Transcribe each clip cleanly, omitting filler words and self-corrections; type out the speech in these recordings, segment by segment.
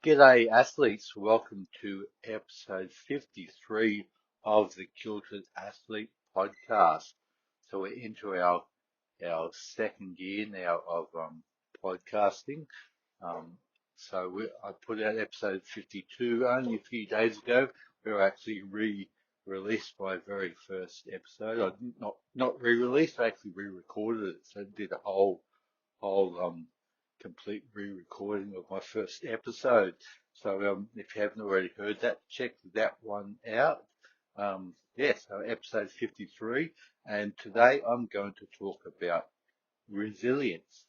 G'day athletes, welcome to episode 53 of the Kilted Athlete podcast. So we're into our second year now of podcasting. Um, I put out episode 52 only a few days ago. We were actually re-released my very first episode. I not re-released, I actually re-recorded it. So I did a whole complete re-recording of my first episode. So if you haven't already heard that, check that one out. So episode 53, and today I'm going to talk about resilience.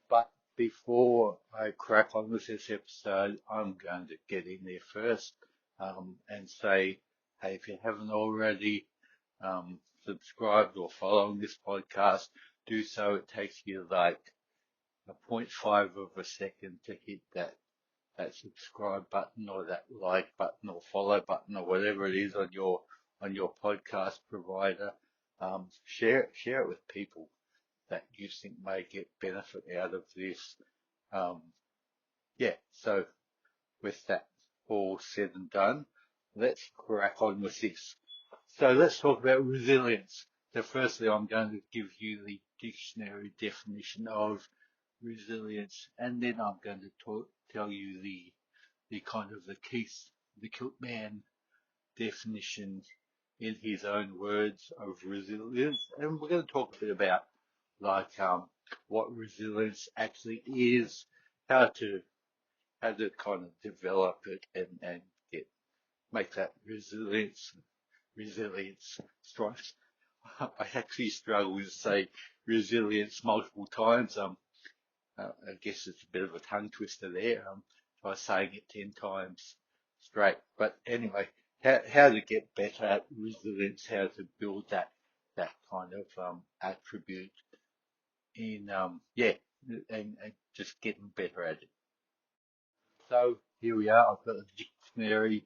But before I crack on with this episode, I'm going to get in there first and say, hey, if you haven't already subscribed or following this podcast, do so. It takes you like a 0.5 of a second to hit that subscribe button or that like button or follow button or whatever it is on your podcast provider. Share it with people that you think may get benefit out of this. Um, so with that all said and done, let's crack on with this. So let's talk about resilience. So firstly, I'm going to give you the dictionary definition of resilience, and then I'm going to tell you the kind of the Kiltman definition in his own words of resilience, and we're going to talk a bit about like what resilience actually is, how to kind of develop it and get make that resilience stripes. I actually struggle with say resilience multiple times. I guess it's a bit of a tongue twister there. Try saying it 10 times straight. But anyway, how to get better at resilience, how to build that kind of attribute in and just getting better at it. So here we are. I've got a dictionary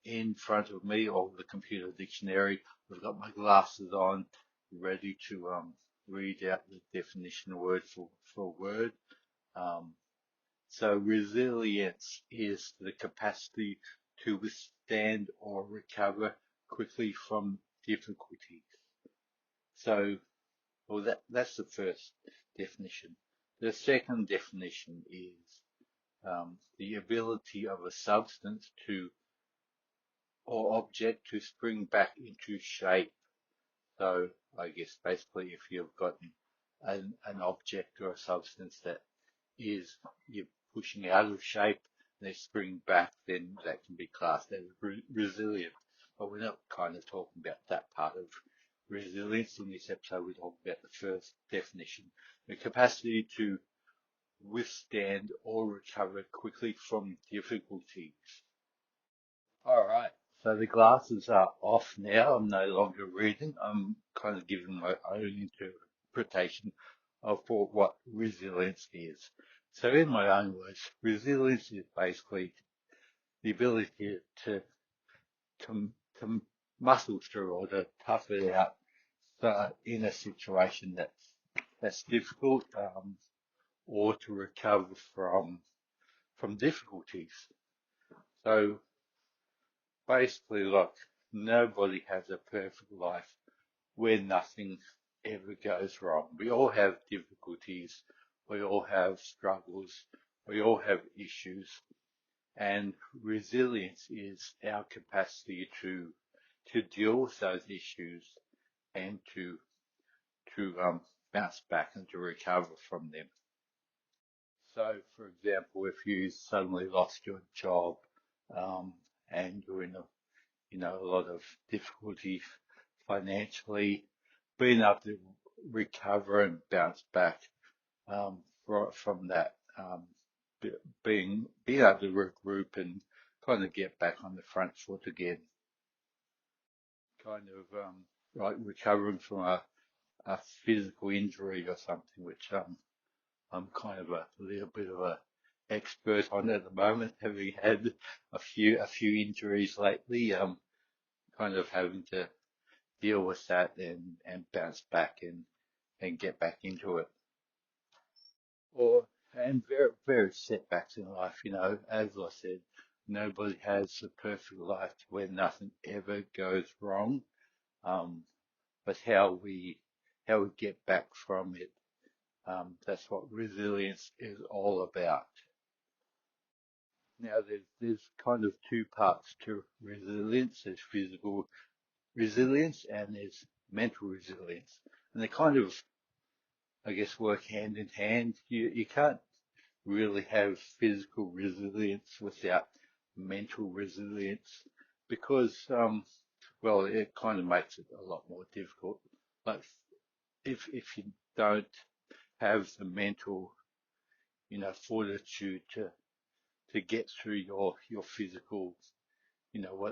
in front of me, or the computer dictionary. I've got my glasses on, ready to read out the definition word for word. Um, So resilience is the capacity to withstand or recover quickly from difficulties. So, well, that's the first definition. The second definition is the ability of a substance to or object to spring back into shape. So I guess basically if you've got an object or a substance that is you're pushing out of shape and they spring back, then that can be classed as resilient. But we're not kind of talking about that part of resilience in this episode. We're talking about the first definition, the capacity to withstand or recover quickly from difficulties. All right. So the glasses are off now. I'm no longer reading. I'm kind of giving my own interpretation of what resilience is. So in my own words, resilience is basically the ability to, to muscle through or to tough it out in a situation that's difficult, or to recover from difficulties. So basically, like, nobody has a perfect life where nothing ever goes wrong. We all have difficulties, we all have struggles, we all have issues, and resilience is our capacity to deal with those issues and to bounce back and to recover from them. So, for example, if you suddenly lost your job, um, and you're in a lot of difficulty financially, being able to recover and bounce back from that, being able to regroup and kind of get back on the front foot again, kind of like recovering from a physical injury or something, which I'm kind of a little bit of a expert on at the moment, having had a few injuries lately, kind of having to deal with that and bounce back and get back into it. And various setbacks in life. As I said, nobody has a perfect life where nothing ever goes wrong. Um, but how we get back from it, that's what resilience is all about. Now, there's kind of two parts to resilience. There's physical resilience and there's mental resilience, and they kind of, I guess, work hand in hand. You can't really have physical resilience without mental resilience because, well, it kind of makes it a lot more difficult. Like if you don't have the mental, fortitude to get through your physical,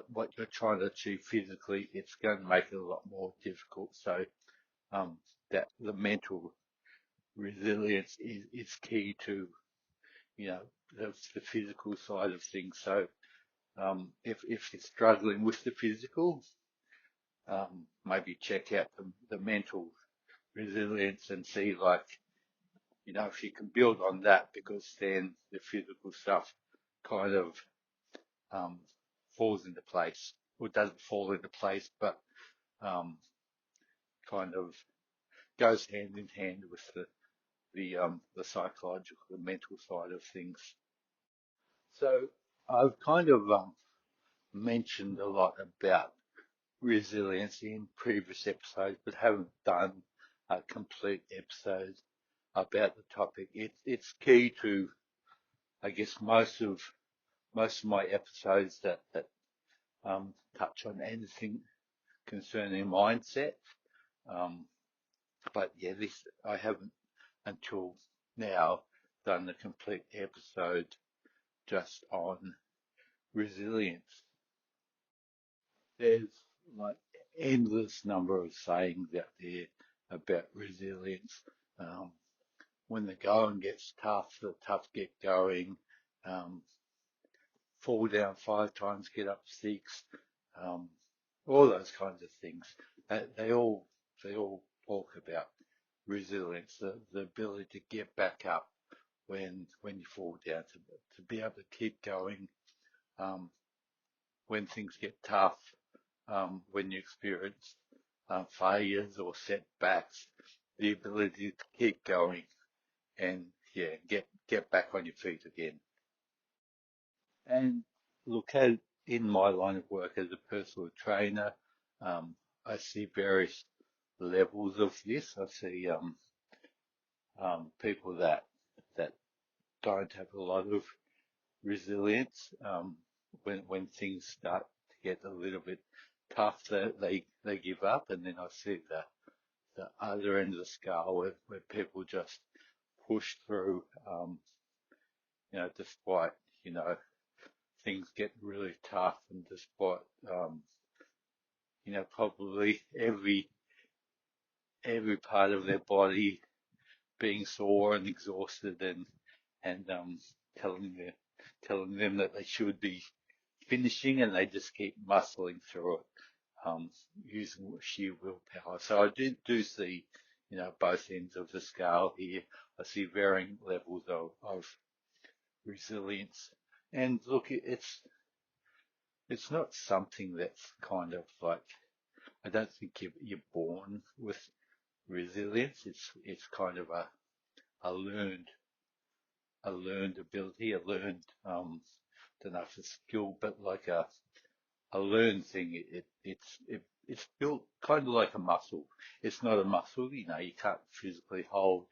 what you're trying to achieve physically, it's going to make it a lot more difficult. So, um, that the mental resilience is key to, you know, the physical side of things. So, if you're struggling with the physical, maybe check out the mental resilience and see, like, if you can build on that, because then the physical stuff kind of, um, falls into place, or doesn't fall into place, but, um, kind of goes hand in hand with the psychological, the mental side of things. So I've kind of, mentioned a lot about resilience in previous episodes, but haven't done a complete episode about the topic. It's key to, I guess, most of my episodes that touch on anything concerning mindset. Um, but yeah, this I haven't until now done a complete episode just on resilience. There's like endless number of sayings out there about resilience. Um, when the going gets tough, the tough get going. Um, Fall down 5 times, get up six. Um, all those kinds of things. They all talk about resilience, the ability to get back up when you fall down, to be able to keep going, um, when things get tough, when you experience, failures or setbacks, the ability to keep going and, yeah, get back on your feet again. And look, at in my line of work as a personal trainer, um, I see various levels of this. I see, people that don't have a lot of resilience, when things start to get a little bit tough, they give up. And then I see the other end of the scale where people just push through, despite, you know, things get really tough, and despite, probably every part of their body being sore and exhausted, and telling them that they should be finishing, and they just keep muscling through it, um, using sheer willpower. So I do see, both ends of the scale here. I see varying levels of resilience. And look, it's not something that's kind of like, I don't think you're born with resilience. It's kind of a learned a learned ability, a learned, don't know if it's skill, but like a learned thing. It's built kind of like a muscle. It's not a muscle, you can't physically hold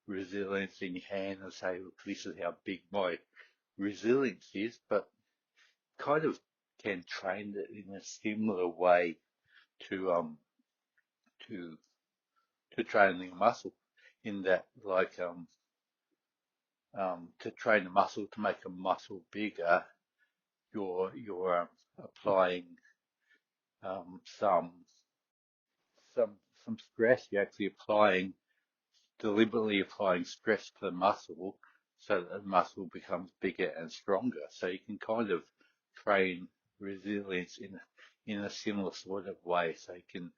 resilience in your hand and say, look, this is how big my resilience is, but kind of can train it in a similar way to, to to training a muscle, in that, like, to train a muscle, to make a muscle bigger, you're applying, um, some some some stress. You're actually deliberately applying stress to the muscle, so that the muscle becomes bigger and stronger. So you can kind of train resilience in a similar sort of way. So you can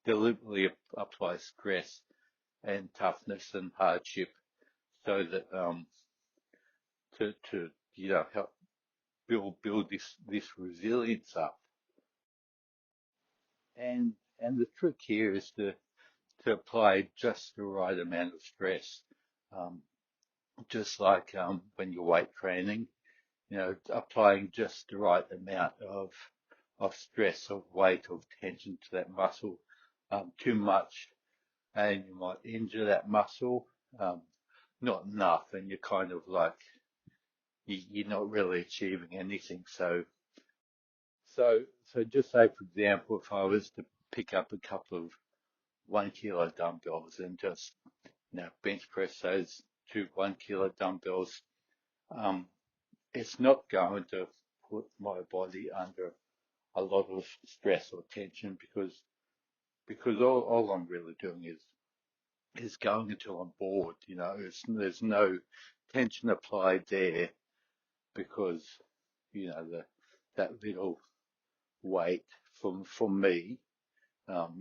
deliberately apply stress and toughness and hardship, so that to help build this resilience up. And the trick here is to apply just the right amount of stress, um, just like when you're weight training, applying just the right amount of stress, of weight, of tension to that muscle. Too much, and you might injure that muscle. Um, Not enough, and you're kind of like you're not really achieving anything. So just say, for example, if I was to pick up a couple of 1 kilo dumbbells and just bench press those two 1 kilo dumbbells, um, it's not going to put my body under a lot of stress or tension because all I'm really doing is going until I'm bored. There's no tension applied there because that little weight from me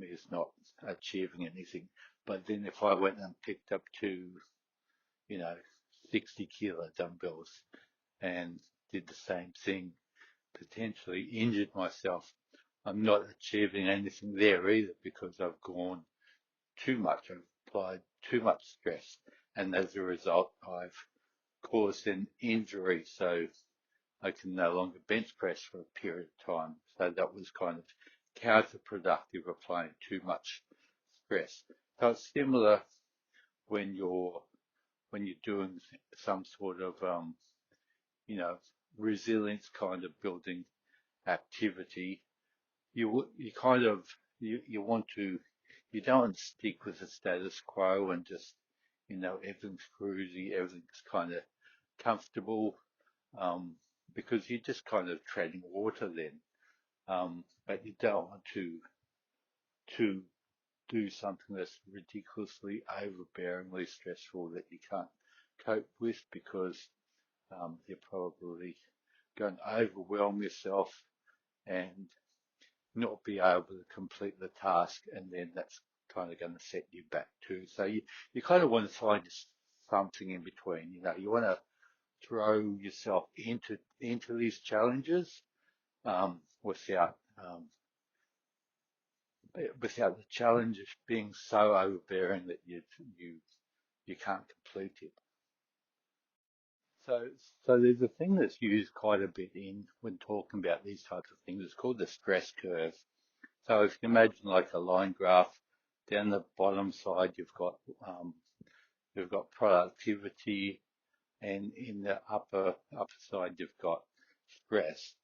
is not achieving anything. But then if I went and picked up two, you know, 60 kilo dumbbells and did the same thing, potentially injured myself, I'm not achieving anything there either because I've gone too much, I've applied too much stress, and as a result, I've caused an injury, so I can no longer bench press for a period of time. So that was kind of counterproductive, applying too much stress. So it's similar when you're doing some sort of you know resilience kind of building activity. You kind of you want to you don't want to stick with the status quo and just everything's cruisy, everything's kind of comfortable, um, because you're just kind of treading water then. But you don't want to do something that's ridiculously overbearingly stressful that you can't cope with because you're probably going to overwhelm yourself and not be able to complete the task, and then that's kind of going to set you back too. So you kind of want to find something in between. You want to throw yourself into these challenges without without the challenge being so overbearing that you can't complete it. So so there's a thing that's used quite a bit in when talking about these types of things. It's called the stress curve. So if you imagine like a line graph, down the bottom side um, you've got productivity, and in the upper side you've got stress.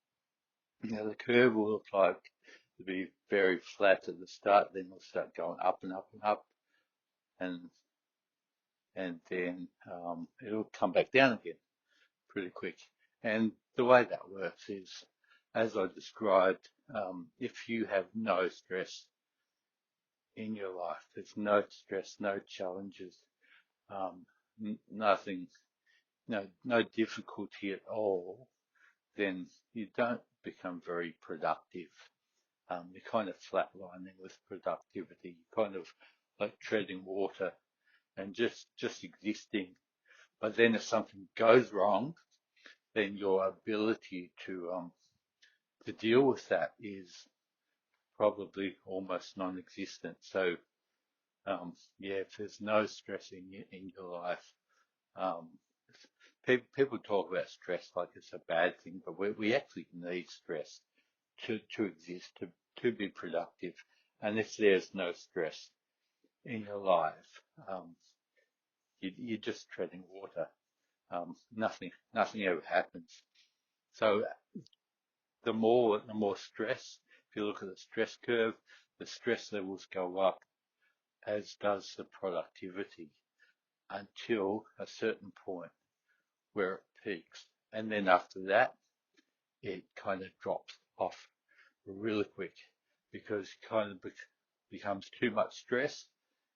Now the curve will look like to be very flat at the start, then it'll start going up and up and up, and then it'll come back down again pretty quick. And the way that works is, as I described, if you have no stress in your life, there's no stress, no challenges, um, nothing, no difficulty at all, then you don't become very productive. You're kind of flatlining with productivity. You're kind of like treading water and just existing. But then if something goes wrong, then your ability to deal with that is probably almost non-existent. So yeah, if there's no stress in your life, um, people talk about stress like it's a bad thing, but we actually need stress to exist, to be productive. And if there's no stress in your life, you're just treading water. Nothing ever happens. So the more stress, if you look at the stress curve, the stress levels go up, as does the productivity, until a certain point where it peaks. And then after that, it kind of drops off really quick because it kind of becomes too much stress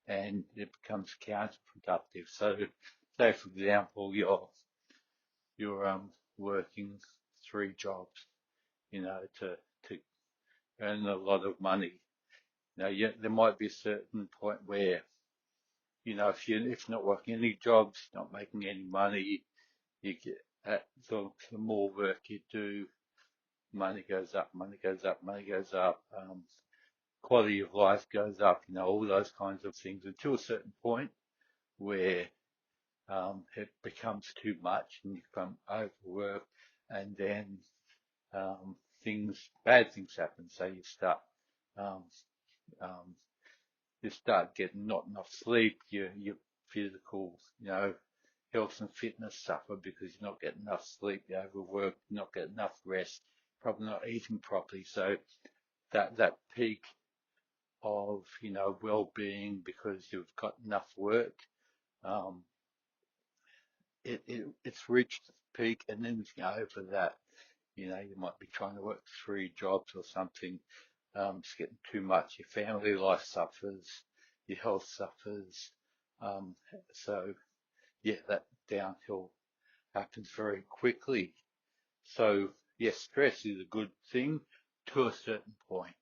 and it becomes counterproductive. So, say for example, you're working 3 jobs, to earn a lot of money. There might be a certain point where if you're not working any jobs, not making any money, you get the more work you do, money goes up, money goes up, money goes up. Quality of life goes up. All those kinds of things until a certain point where it becomes too much and you become overworked, and then bad things happen. So um, um, you start getting not enough sleep. Your physical, health and fitness suffer because you're not getting enough sleep. You overwork, not getting enough rest, probably not eating properly. So that peak of well-being because you've got enough work, um, it's reached its peak, and then over that, you might be trying to work 3 jobs or something. It's getting too much. Your family life suffers, your health suffers. Um, so yeah, that downhill happens very quickly. So yes, stress is a good thing to a certain point.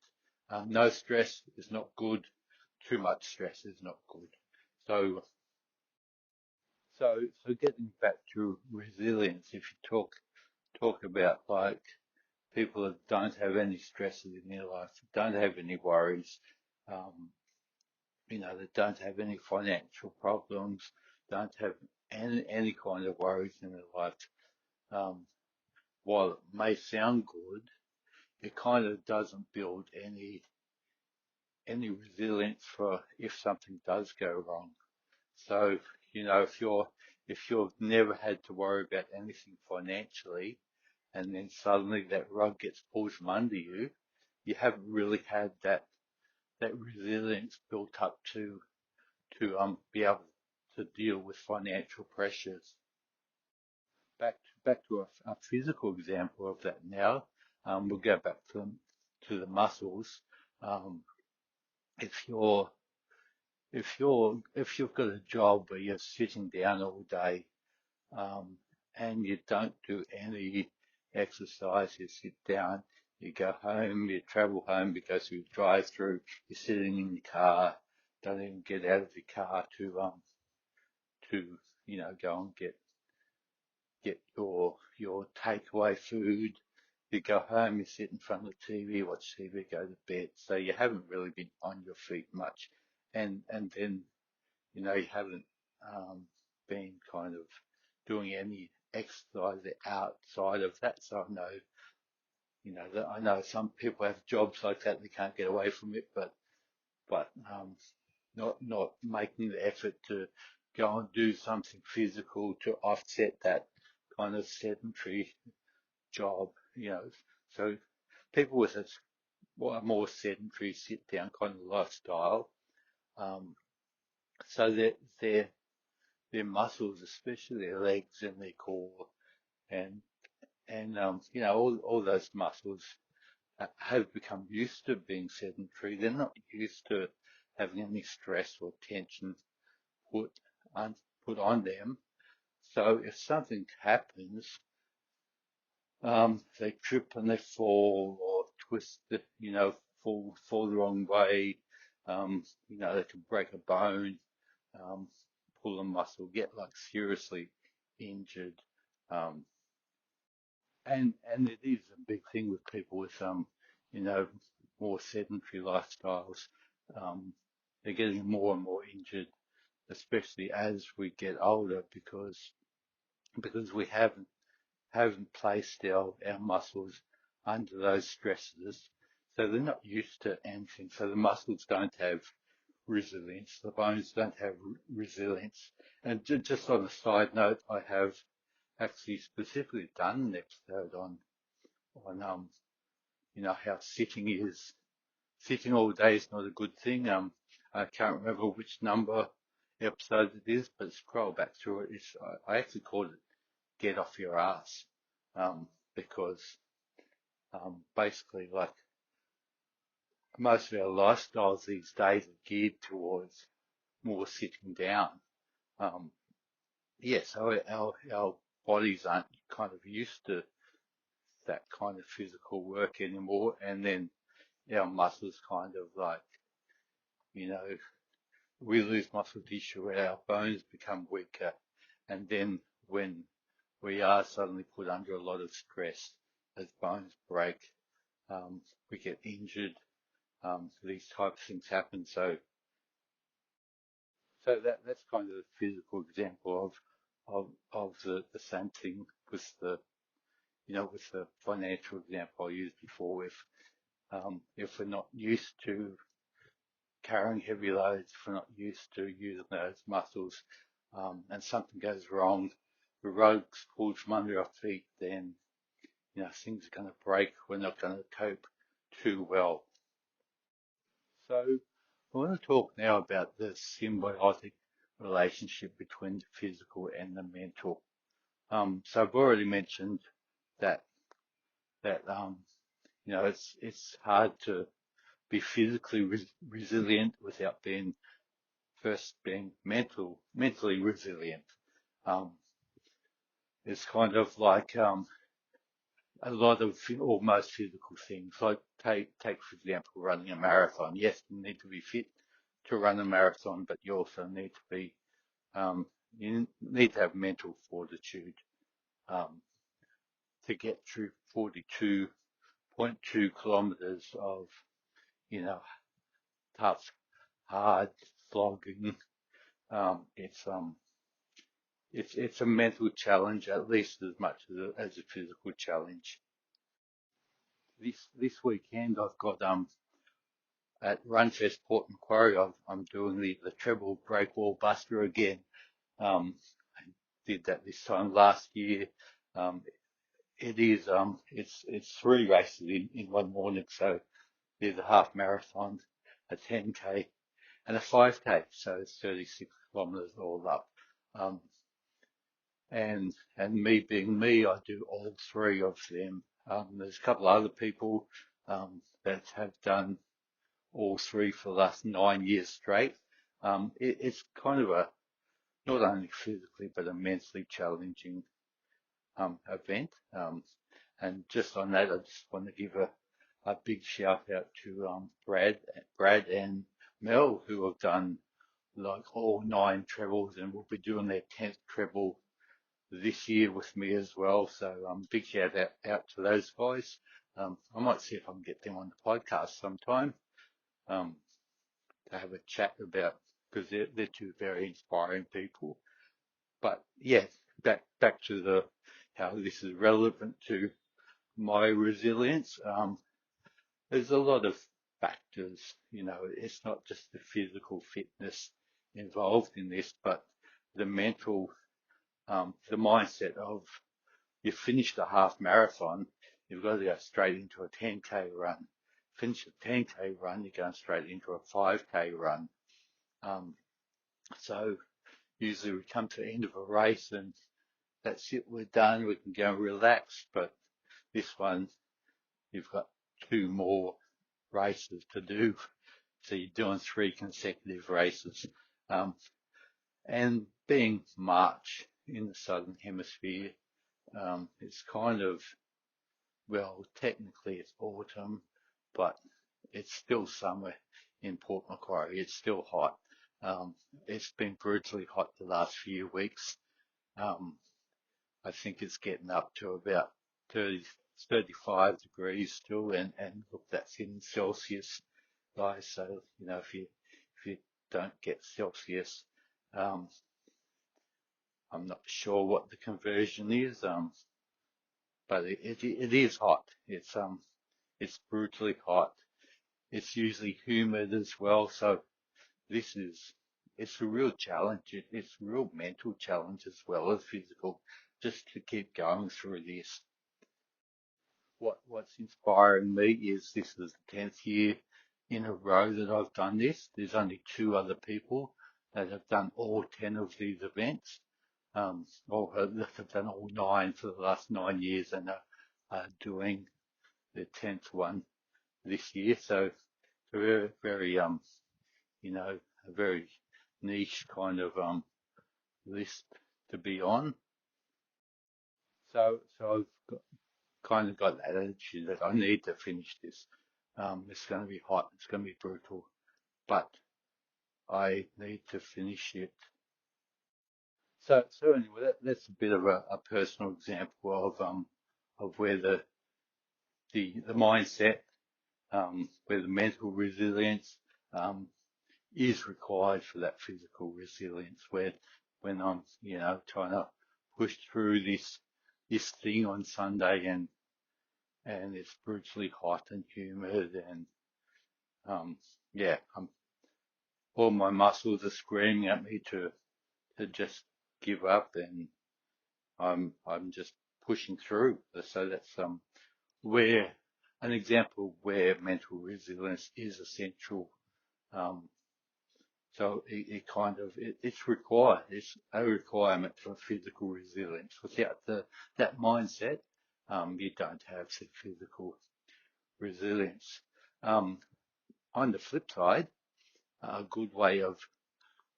No stress is not good. Too much stress is not good. So so getting back to resilience, if you talk about like people that don't have any stresses in their life, don't have any worries, um, that don't have any financial problems, don't have any kind of worries in their life. Um, while it may sound good, it kind of doesn't build any resilience for if something does go wrong. So, if you've never had to worry about anything financially, and then suddenly that rug gets pulled from under you, you haven't really had that resilience built up to be able to deal with financial pressures. Back to a physical example of that now. We'll go back to the muscles. Um, if you're if you've got a job where you're sitting down all day, um, and you don't do any exercise, you sit down, you go home, you travel home, you go through drive-through, you're sitting in your car, don't even get out of your car to go and get your takeaway food. You go home, you sit in front of the TV, watch TV, go to bed. So you haven't really been on your feet much, and then you haven't been kind of doing any exercise outside of that. So I know some people have jobs like that, they can't get away from it, but not making the effort to go and do something physical to offset that kind of sedentary job. So people with a more sedentary sit down kind of lifestyle, um, so that their muscles, especially their legs and their core, and all those muscles have become used to being sedentary. They're not used to having any stress or tension put on, put on them. So if something happens, they trip and they fall or twist, fall the wrong way. They can break a bone, um, pull a muscle, get like seriously injured. Um, and it is a big thing with people with you know, more sedentary lifestyles. Um, they're getting more and more injured, especially as we get older, because we haven't placed our muscles under those stresses, so they're not used to anything. So the muscles don't have resilience, the bones don't have resilience. And just on a side note, I have actually specifically done an episode on how sitting all day is not a good thing. I can't remember which number episode it is, but scroll back through it. I actually called it "Get Off Your Ass," because basically, like, most of our lifestyles these days are geared towards more sitting down. Um, so our bodies aren't kind of used to that kind of physical work anymore, and then our muscles kind of like, you know, we lose muscle tissue and our bones become weaker. And then when we are suddenly put under a lot of stress, as bones break, we get injured. These types of things happen. So that's kind of a physical example of the same thing with with the financial example I used before. If we're not used to carrying heavy loads, if we're not used to using those muscles, and something goes wrong, the rug pulls from under our feet, then things are going to break. We're not going to cope too well. So I want to talk now about the symbiotic relationship between the physical and the mental. So I've already mentioned that it's hard to be physically resilient without being mentally resilient. Um, it's kind of like a lot of almost physical things. Like take for example running a marathon. Yes, you need to be fit to run a marathon, but you also need to be you need to have mental fortitude um, to get through 42.2 kilometers of you know tough, hard slogging. Um, it's um it's a mental challenge at least as much as a physical challenge. This weekend I've got at Runfest Port Macquarie I'm doing the treble break wall buster again. I did that this time last year. Um, it's three races in one morning, so there's a half marathon, a 10K, and a 5K, so it's 36 kilometres all up. Um, and me being me, I do all three of them. There's a couple of other people that have done all three for the last 9 years straight. It's kind of a not only physically but a mentally challenging event. And just on that, I just want to give a big shout out to Brad and Mel, who have done like all nine trebles and will be doing their 10th treble this year with me as well. So big shout out to those guys. I might see if I can get them on the podcast sometime um, to have a chat about because they're two very inspiring people. But yeah, back to the how this is relevant to my resilience. There's a lot of factors. It's not just the physical fitness involved in this, but the mental, the mindset of you finished a half marathon, you've got to go straight into a 10K run. Finish a 10K run, you're going straight into a 5K run. Um, so usually we come to the end of a race and that's it, we're done, we can go and relax. But this one, you've got two more races to do. So you're doing three consecutive races. Um, and being March in the Southern Hemisphere, it's kind of, well, technically it's autumn, but it's still summer in Port Macquarie. It's still hot. Um, it's been brutally hot the last few weeks. Um, I think it's getting up to about 30, 35 degrees still, and look, that's in Celsius, guys. So, if you don't get Celsius, um, I'm not sure what the conversion is, but it is hot. It's brutally hot. It's usually humid as well. So this is, it's a real challenge. It's a real mental challenge as well as physical, just to keep going through this. What's inspiring me is this is the 10th year in a row that I've done this. There's only two other people that have done all 10 of these events, or that have done all nine for the last 9 years and are doing the 10th one this year. So it's a very, very, a very niche kind of list to be on. So kind of got that attitude that I need to finish this. It's going to be hot. It's going to be brutal, but I need to finish it. So anyway, that's a bit of a personal example of where the mindset, where the mental resilience um, is required for that physical resilience. Where when I'm trying to push through this thing on Sunday and it's brutally hot and humid and um, yeah, all my muscles are screaming at me to just give up, and I'm just pushing through. So that's where an example where mental resilience is essential. Um, so it's required. It's a requirement for physical resilience. Without that mindset, you don't have the physical resilience. Um, on the flip side, a good way of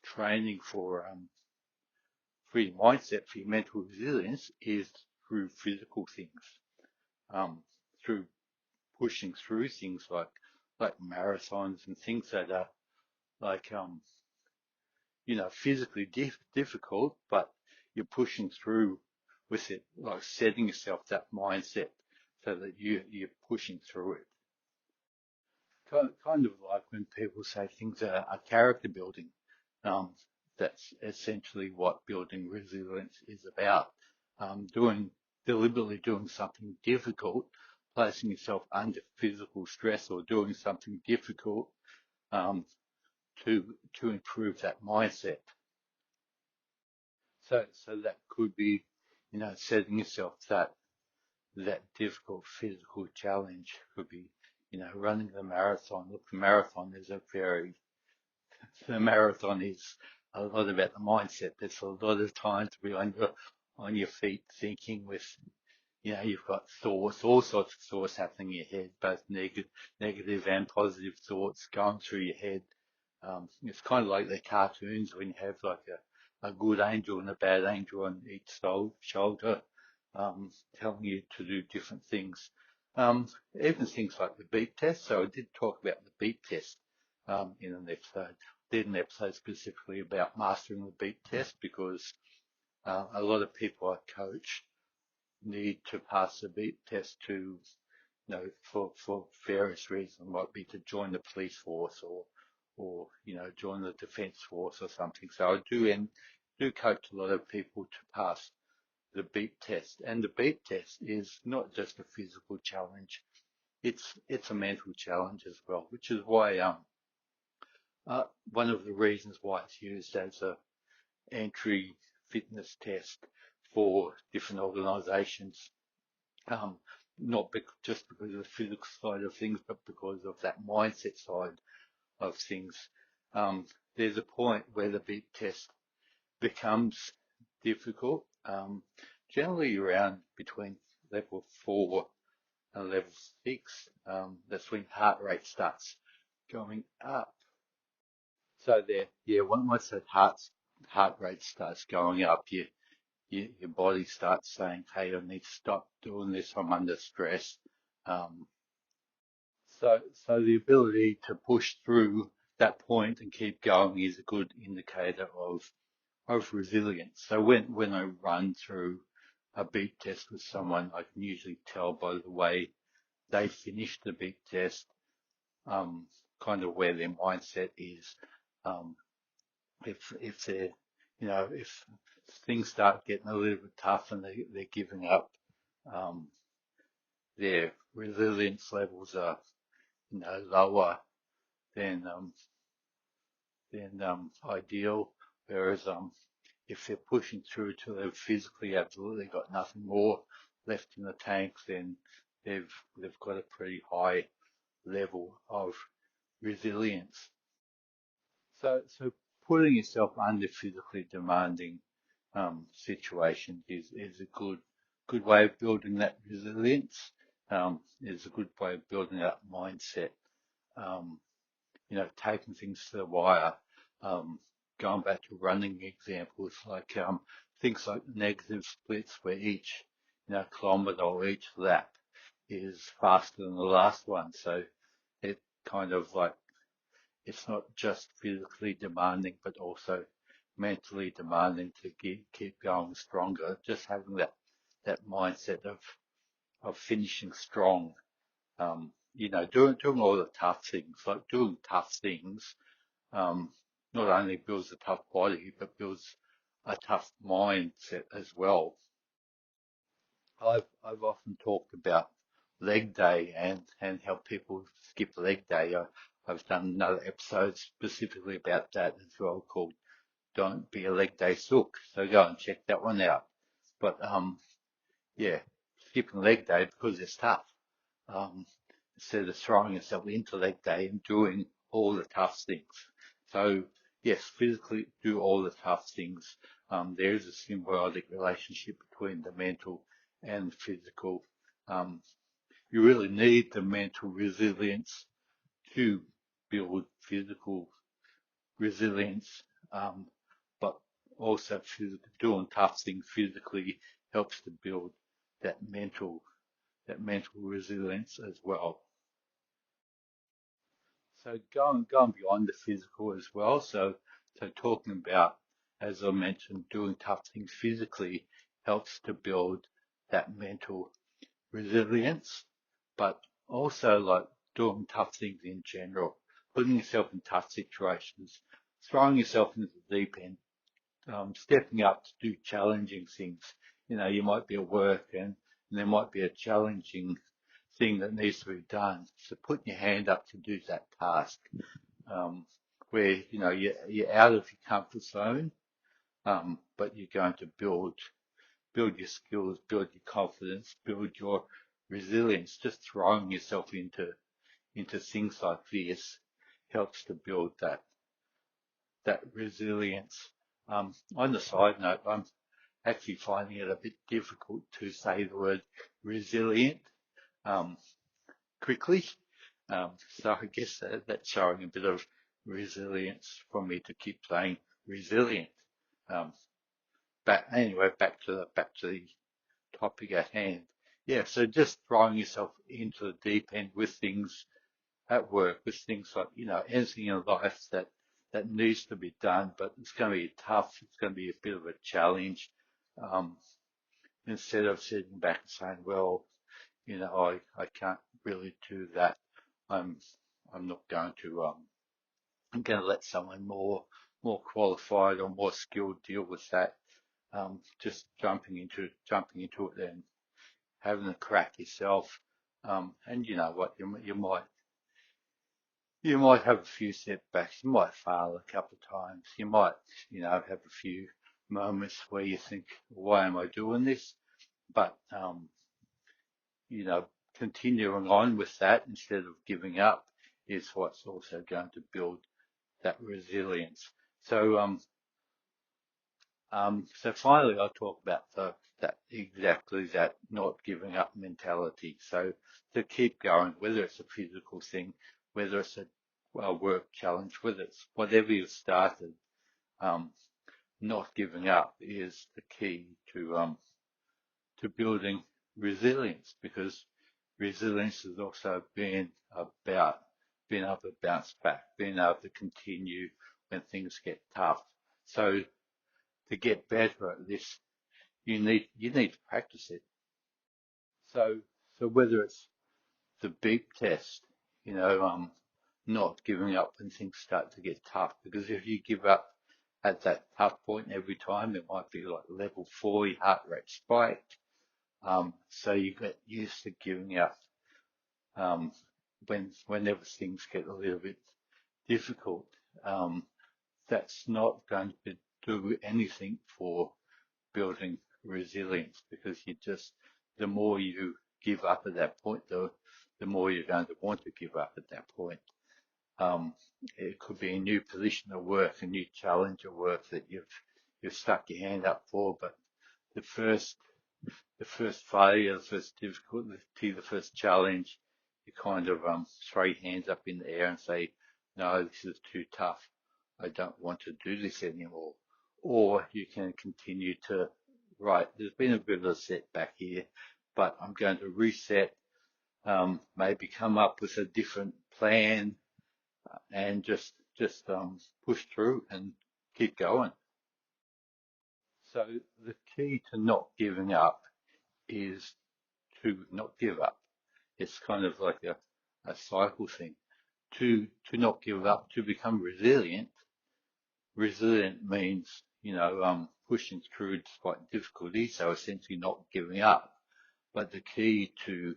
training for your mindset, for your mental resilience, is through physical things, through pushing through things like marathons and things that are like physically difficult, but you're pushing through with it, like setting yourself that mindset so that you're pushing through it. Kind of like when people say things are character building. Um, that's essentially what building resilience is about. Doing deliberately doing something difficult, placing yourself under physical stress, or doing something difficult um, to improve that mindset. So that could be, setting yourself that difficult physical challenge. Could be, running the marathon. Look, the marathon is a lot about the mindset. There's a lot of time to be on your feet thinking with, you've got thoughts, all sorts of thoughts happening in your head, both negative and positive thoughts going through your head. It's kind of like the cartoons when you have like a good angel and a bad angel on each shoulder, telling you to do different things. Even things like the beep test. So I did talk about the beep test in an episode. Did an episode specifically about mastering the beep test because a lot of people I coach need to pass the beep test to for various reasons. It might be to join the police force or join the defence force or something. So I do coach a lot of people to pass the beep test. And the beep test is not just a physical challenge; it's a mental challenge as well, which is why one of the reasons why it's used as a entry fitness test for different organisations. Um, not just because of the physical side of things, but because of that mindset side of things. Um, there's a point where the beep test becomes difficult, generally around between level 4 and level 6. That's when heart rate starts going up. So there, yeah, once that heart rate starts going up, your body starts saying, "Hey, I need to stop doing this. I'm under stress." Um, so the ability to push through that point and keep going is a good indicator of resilience. So when I run through a beep test with someone, I can usually tell by the way they finish the beep test, kind of where their mindset is. Um, if they're, if things start getting a little bit tough and they're giving up, um, their resilience levels are, lower than ideal. Whereas if they're pushing through till they've physically absolutely got nothing more left in the tank, then they've got a pretty high level of resilience. So putting yourself under physically demanding situations is a good way of building that resilience. Is a good way of building that mindset. Um, taking things to the wire. Um, going back to running examples, like things like negative splits, where each kilometre or each lap is faster than the last one. So it kind of like it's not just physically demanding, but also mentally demanding to keep going stronger. Just having that mindset of finishing strong. Doing all the tough things, like doing tough things, um, not only builds a tough body, but builds a tough mindset as well. I've often talked about leg day and how people skip leg day. I've done another episode specifically about that as well, called "Don't Be a Leg Day Sook." So go and check that one out. But yeah, skipping leg day because it's tough. Um, Instead of throwing yourself into leg day and doing all the tough things. So yes, physically do all the tough things. There is a symbiotic relationship between the mental and physical. Um, you really need the mental resilience to build physical resilience, um, but also doing tough things physically helps to build that mental that mental resilience as well. So going beyond the physical as well. So talking about, as I mentioned, doing tough things physically helps to build that mental resilience, but also like doing tough things in general, putting yourself in tough situations, throwing yourself into the deep end, stepping up to do challenging things. You might be at work and there might be a challenging thing that needs to be done. So putting your hand up to do that task, um, where, you're out of your comfort zone, but you're going to build your skills, build your confidence, build your resilience. Just throwing yourself into things like this helps to build that resilience. On the side note, I'm actually finding it a bit difficult to say the word resilient um, quickly. So I guess that's showing a bit of resilience for me to keep saying resilient. Um, but anyway, back to the topic at hand. Yeah, so just throwing yourself into the deep end with things at work, with things like, anything in life that needs to be done, but it's going to be tough. It's going to be a bit of a challenge. Um, Instead of sitting back and saying, well, I can't really do that. I'm, I'm not going to, I'm going to let someone more qualified or more skilled deal with that. Just jumping into it and having a crack yourself. And you know what, you might have a few setbacks. You might fail a couple of times. You might, have a few moments where you think, why am I doing this? But, you know, continuing on with that instead of giving up is what's also going to build that resilience. So finally, I'll talk about that not giving up mentality. So to keep going, whether it's a physical thing, whether it's a work challenge, whether it's whatever you've started, um, not giving up is the key to building resilience, because resilience is also being about being able to bounce back, being able to continue when things get tough. So to get better at this, you need to practice it. So whether it's the big test, not giving up when things start to get tough, because if you give up at that tough point every time, it might be like level 4, your heart rate spiked. So you get used to giving up whenever things get a little bit difficult. Um, that's not going to do anything for building resilience, because the more you give up at that point, the more you're going to want to give up at that point. Um, it could be a new position of work, a new challenge of work that you've stuck your hand up for, but the first the first failure, the first difficulty, the first challenge, you kind of throw your hands up in the air and say, no, this is too tough. I don't want to do this anymore. Or you can continue to, right, there's been a bit of a setback here, but I'm going to reset, maybe come up with a different plan, and just push through and keep going. So the key to not giving up is to not give up. It's kind of like a cycle thing. To not give up, to become resilient. Resilient means, pushing through despite difficulty, so essentially not giving up. But the key to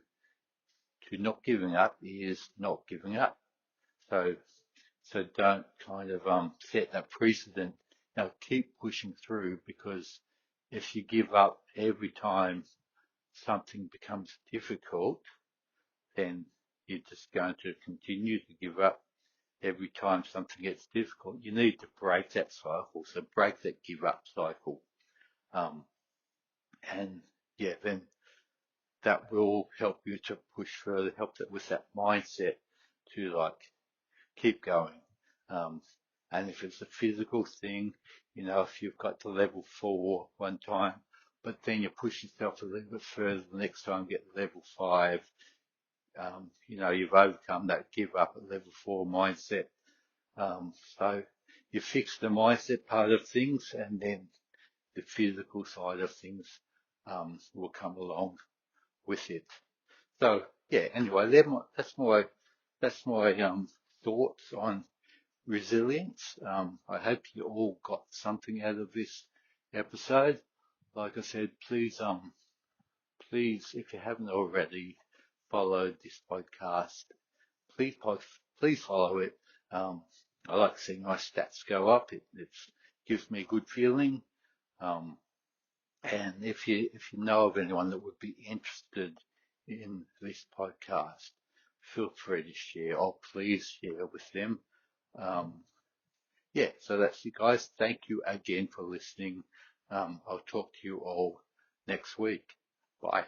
not giving up is not giving up. So so don't kind of set that precedent. Now keep pushing through, because if you give up every time something becomes difficult, then you're just going to continue to give up every time something gets difficult. You need to break that cycle, so break that give up cycle. Um, and yeah, then that will help you to push further, help it with that mindset to like keep going. Um, and if it's a physical thing, if you've got to level 4 one time, but then you push yourself a little bit further the next time, get level 5, you've overcome that give up at level 4 mindset. So you fix the mindset part of things, and then the physical side of things will come along with it. So yeah, anyway, that's my thoughts on resilience. I hope you all got something out of this episode. Like I said, please, if you haven't already followed this podcast, please, please follow it. Um, I like seeing my stats go up. It gives me a good feeling. Um, and if you know of anyone that would be interested in this podcast, feel free to share, or please share with them. Um, yeah, so that's it, guys. Thank you again for listening. I'll talk to you all next week. Bye.